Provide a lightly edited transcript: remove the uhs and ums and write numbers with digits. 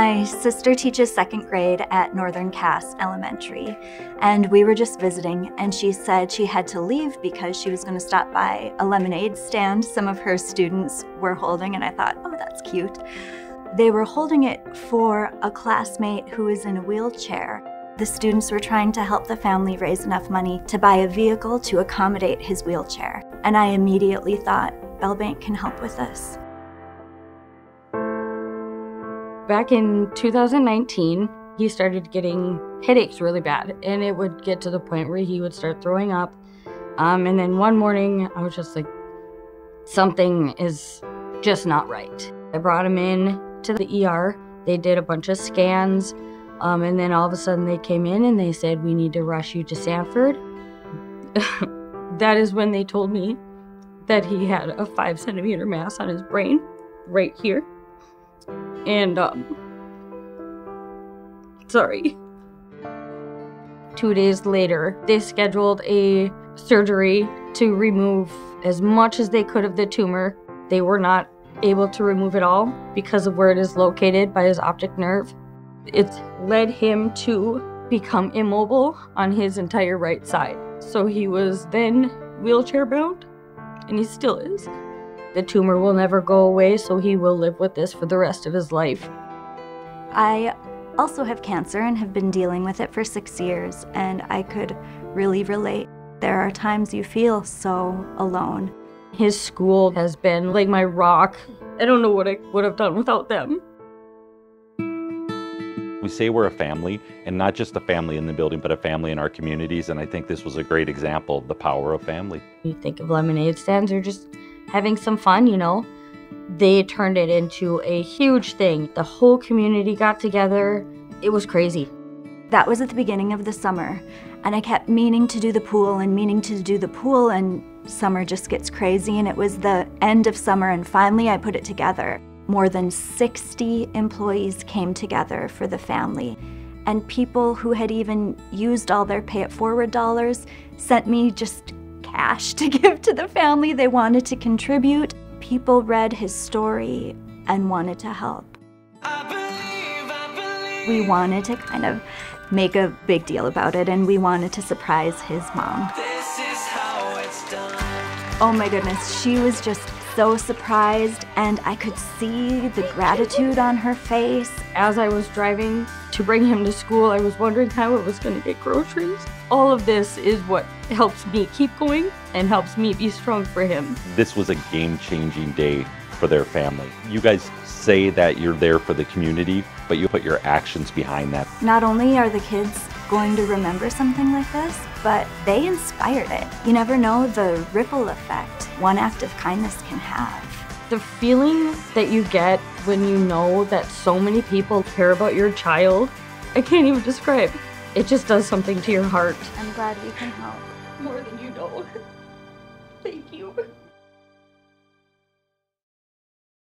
My sister teaches second grade at Northern Cass Elementary, and we were just visiting, and she said she had to leave because she was going to stop by a lemonade stand some of her students were holding, and I thought, oh, that's cute. They were holding it for a classmate who is in a wheelchair. The students were trying to help the family raise enough money to buy a vehicle to accommodate his wheelchair, and I immediately thought, Bell Bank can help with this. Back in 2019, he started getting headaches really bad, and it would get to the point where he would start throwing up. And then one morning, I was just like, something is just not right. I brought him in to the ER. They did a bunch of scans, and then all of a sudden they came in and they said, we need to rush you to Sanford. That is when they told me that he had a 5-centimeter mass on his brain, right here. And, sorry. 2 days later, they scheduled a surgery to remove as much as they could of the tumor. They were not able to remove it all because of where it is located by his optic nerve. It's led him to become immobile on his entire right side. So he was then wheelchair bound, and he still is. The tumor will never go away, so he will live with this for the rest of his life. I also have cancer and have been dealing with it for 6 years, and I could really relate. There are times you feel so alone. His school has been like my rock. I don't know what I would have done without them. We say we're a family, and not just a family in the building, but a family in our communities, and I think this was a great example of the power of family. You think of lemonade stands, they're just having some fun, you know. They turned it into a huge thing. The whole community got together. It was crazy. That was at the beginning of the summer, and I kept meaning to do the pool and meaning to do the pool, and summer just gets crazy, and it was the end of summer, and finally I put it together. More than 60 employees came together for the family, and people who had even used all their pay it forward dollars sent me just cash to give to the family. They wanted to contribute. People read his story and wanted to help. We wanted to kind of make a big deal about it, and we wanted to surprise his mom. Oh my goodness, she was just so surprised, and I could see the gratitude on her face. As I was driving to bring him to school, I was wondering how I was going to get groceries. All of this is what helps me keep going and helps me be strong for him. This was a game-changing day for their family. You guys say that you're there for the community, but you put your actions behind that. Not only are the kids going to remember something like this, but they inspired it. You never know the ripple effect one act of kindness can have. The feeling that you get when you know that so many people care about your child, I can't even describe. It just does something to your heart. I'm glad we can help. More than you know. Thank you.